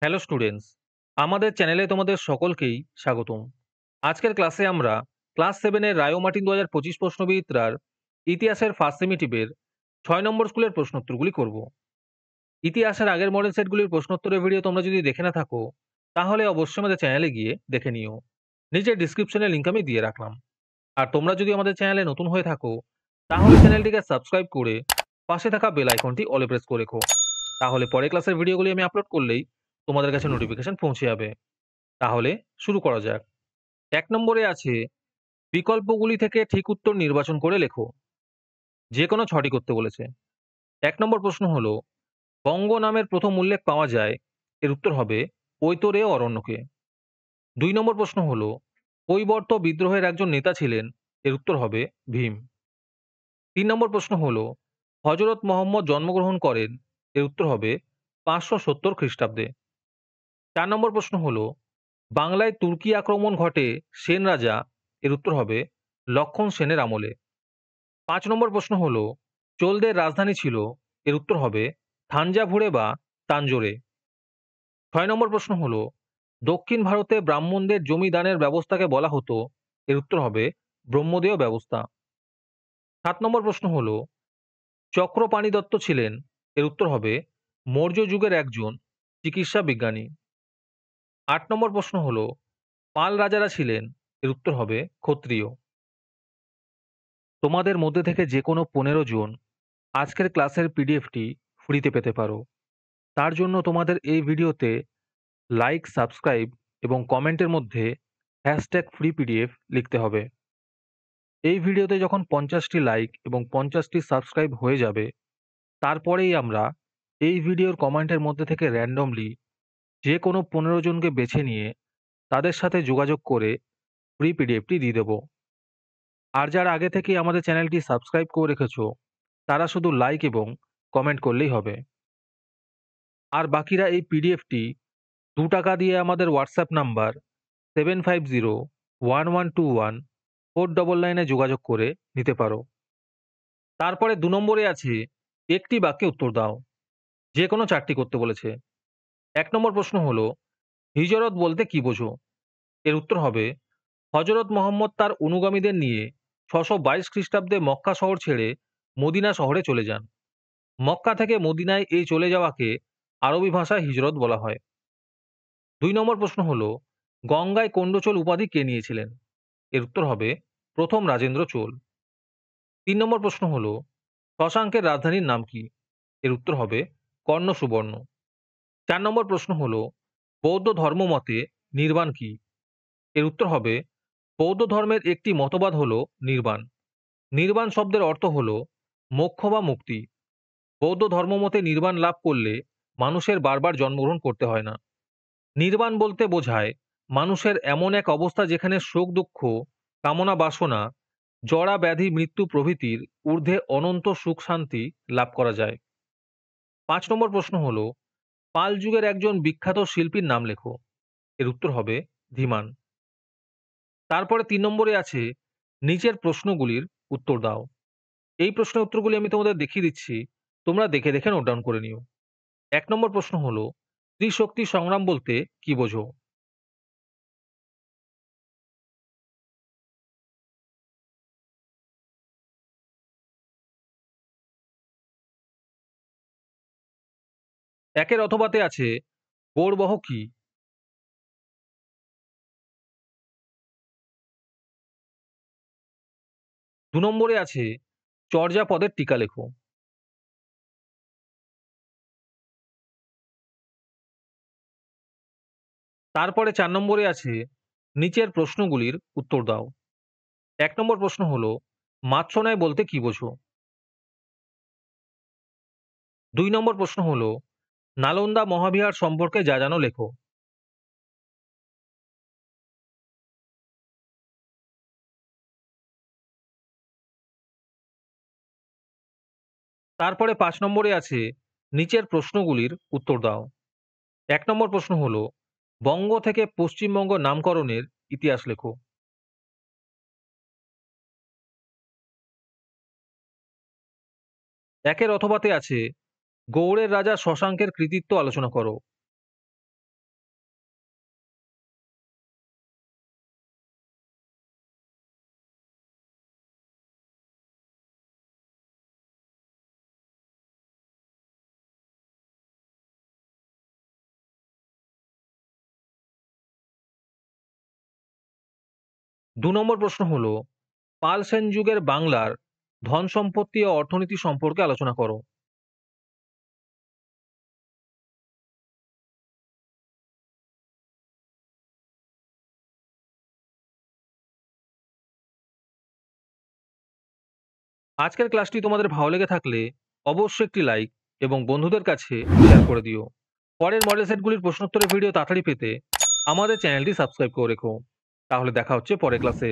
Hello students, আমাদের চ্যানেলে তোমাদের সকলকেই স্বাগতম। আজকের ক্লাসে আমরা ক্লাস 7-এর রায়োমার্টিন 2025 প্রশ্নবিচিত্রার ইতিহাসের ফার্স্ট সেমিটিভের 6 নম্বর স্কুলের প্রশ্নোত্তরগুলি করব। ইতিহাসের আগের মডেল সেটগুলির প্রশ্নোত্তরের ভিডিও তোমরা যদি দেখে না থাকো, তাহলে অবশ্যই আমাদের চ্যানেলে গিয়ে দেখে নিও। নিচে ডিসক্রিপশনে লিঙ্ক আমি দিয়ে রাখলাম। আর তোমরা যদি আমাদের চ্যানেলে নতুন হয়ে থাকো, তাহলে চ্যানেলটিকে সাবস্ক্রাইব করে পাশে থাকা বেল আইকনটি অলে প্রেস করে রেখো। তাহলে পরে ক্লাসের ভিডিওগুলি আমি আপলোড করলেই তোমাদের কাছে নোটিফিকেশন পৌঁছে যাবে। তাহলে শুরু করা যাক। ১ নম্বরে আছে বিকল্পগুলি থেকে ঠিক উত্তর নির্বাচন করে লেখো। যে কোনো ৬টি করতে বলেছে। ১ নম্বর প্রশ্ন হলো, বঙ্গ নামের প্রথম উল্লেখ পাওয়া যায়, এর উত্তর হবে ঐতরেয় অরণ্যকে। ২ নম্বর প্রশ্ন হলো, কৈবর্ত বিদ্রোহের একজন নেতা ছিলেন, এর উত্তর হবে ভীম। ৩ নম্বর প্রশ্ন হলো, হযরত মুহাম্মদ জন্মগ্রহণ করেন, এর উত্তর হবে ৫৭০ খ্রিস্টাব্দে। ৪ নম্বর প্রশ্ন হলো, বাংলায় তুর্কি আক্রমণ ঘটে সেন রাজা, এর উত্তর হবে লক্ষণ সেনের আমলে। ৫ নম্বর প্রশ্ন হলো, চোলদের রাজধানী ছিল, এর উত্তর হবে থাঞ্জাভুরে বা তাঞ্জোরে। ৬ নম্বর প্রশ্ন হলো, দক্ষিণ ভারতে ব্রাহ্মণদের জমি দানের ব্যবস্থাকে বলা হতো, এর উত্তর হবে ব্রহ্মদেয় ব্যবস্থা। ৭ নম্বর প্রশ্ন হলো, চক্রপাণি দত্ত ছিলেন, এর উত্তর হবে মৌর্য যুগের একজন চিকিৎসা বিজ্ঞানী। ৮ নম্বর প্রশ্ন হলো, পাল রাজারা ছিলেন, এর উত্তর হবে ক্ষত্রিয়। তোমাদের মধ্যে থেকে যে কোনো ১৫ জন আজকের ক্লাসের পিডিএফটি ফ্রিতে পেতে পারো। তার জন্য তোমাদের এই ভিডিওতে লাইক, সাবস্ক্রাইব এবং কমেন্টের মধ্যে #ফ্রি পিডিএফ লিখতে হবে। এই ভিডিওতে যখন 50টি লাইক এবং 50টি সাবস্ক্রাইব হয়ে যাবে, তারপরেই আমরা এই ভিডিওর কমেন্টের মধ্যে থেকে র্যান্ডমলি যে কোনো 15 জনকে বেছে নিয়ে তাদের সাথে যোগাযোগ করে ফ্রি পিডিএফটি দিয়ে দেবো। আর যারা আগে থেকেই আমাদের চ্যানেলটি সাবস্ক্রাইব করে রেখেছো, তারা শুধু লাইক এবং কমেন্ট করলেই হবে। আর বাকিরা এই পিডিএফটি ৳2 দিয়ে আমাদের হোয়াটসঅ্যাপ নাম্বার 7501121499 এ যোগাযোগ করে নিতে পারো। তারপরে ২ নম্বরে আছে একটি বাক্যে উত্তর দাও। যে কোনো ৪টি করতে বলেছে। ১ নম্বর প্রশ্ন হলো, হিজরত বলতে কি বোঝো? এর উত্তর হবে হযরত মুহাম্মদ তার অনুগামীদের নিয়ে ৬২২ খ্রিস্টাব্দে মক্কা শহর ছেড়ে মদিনা শহরে চলে যান। মক্কা থেকে মদিনায় এই চলে যাওয়াকে আরবি ভাষায় হিজরত বলা হয়। ২ নম্বর প্রশ্ন হলো, গঙ্গায় কোন্ডচোল উপাধি কে নিয়েছিলেন? এর উত্তর হবে প্রথম রাজেন্দ্র চোল। ৩ নম্বর প্রশ্ন হলো, শশাঙ্কের রাজধানীর নাম কি? এর উত্তর হবে কর্ণ সুবর্ণ। ৪ নম্বর প্রশ্ন হলো, বৌদ্ধ ধর্ম মতে নির্বাণ কি? এর উত্তর হবে বৌদ্ধ ধর্মের একটি মতবাদ হলো নির্বাণ। নির্বাণ শব্দের অর্থ হলো মোক্ষ বা মুক্তি। বৌদ্ধ ধর্মমতে নির্বাণ লাভ করলে মানুষের বারবার জন্মগ্রহণ করতে হয় না। নির্বাণ বলতে বোঝায় মানুষের এমন এক অবস্থা যেখানে শোক দুঃখ, কামনা বাসনা, জরা ব্যাধি মৃত্যু প্রভৃতির ঊর্ধ্বে অনন্ত সুখ শান্তি লাভ করা যায়। ৫ নম্বর প্রশ্ন হলো, পাল যুগের একজন বিখ্যাত শিল্পীর নাম লেখো। এর উত্তর হবে ধীমান। তারপরে ৩ নম্বরে আছে নিচের প্রশ্নগুলির উত্তর দাও। এই প্রশ্নের উত্তরগুলি আমি তোমাদের দেখিয়ে দিচ্ছি, তোমরা দেখে দেখে নোট ডাউন করে নিও। ১ নম্বর প্রশ্ন হলো, ত্রিশক্তি সংগ্রাম বলতে কি বোঝো? একের অথবাতে আছে গৌরবহ কি? ২ নম্বরে আছে চর্যাপদের টীকা লেখো। তারপরে ৪ নম্বরে আছে নিচের প্রশ্নগুলির উত্তর দাও। ১ নম্বর প্রশ্ন হলো, মাৎস্যন্যায় বলতে কি বোঝো? ২ নম্বর প্রশ্ন হলো, নালন্দা মহাবিহার সম্পর্কে যা জানো লেখো। তারপরে ৫ নম্বরে আছে নিচের প্রশ্নগুলির উত্তর দাও। ১ নম্বর প্রশ্ন হলো, বঙ্গ থেকে পশ্চিমবঙ্গ নামকরণের ইতিহাস লেখো। একের অথবাতে আছে গৌড়ের রাজা শশাঙ্কের কৃতিত্ব আলোচনা করো। 2 নম্বর প্রশ্ন হলো, পাল সেন যুগের বাংলার ধন সম্পত্তি ও অর্থনীতি সম্পর্কে আলোচনা করো। আজকের ক্লাসটি তোমাদের ভালো লেগে থাকলে অবশ্যই একটি লাইক এবং বন্ধুদের কাছে শেয়ার করে দিও। পরের মডেল সেটগুলির প্রশ্নোত্তরের ভিডিও তাড়াতাড়ি পেতে আমাদের চ্যানেলটি সাবস্ক্রাইব করে রেখো। তাহলে দেখা হচ্ছে পরের ক্লাসে।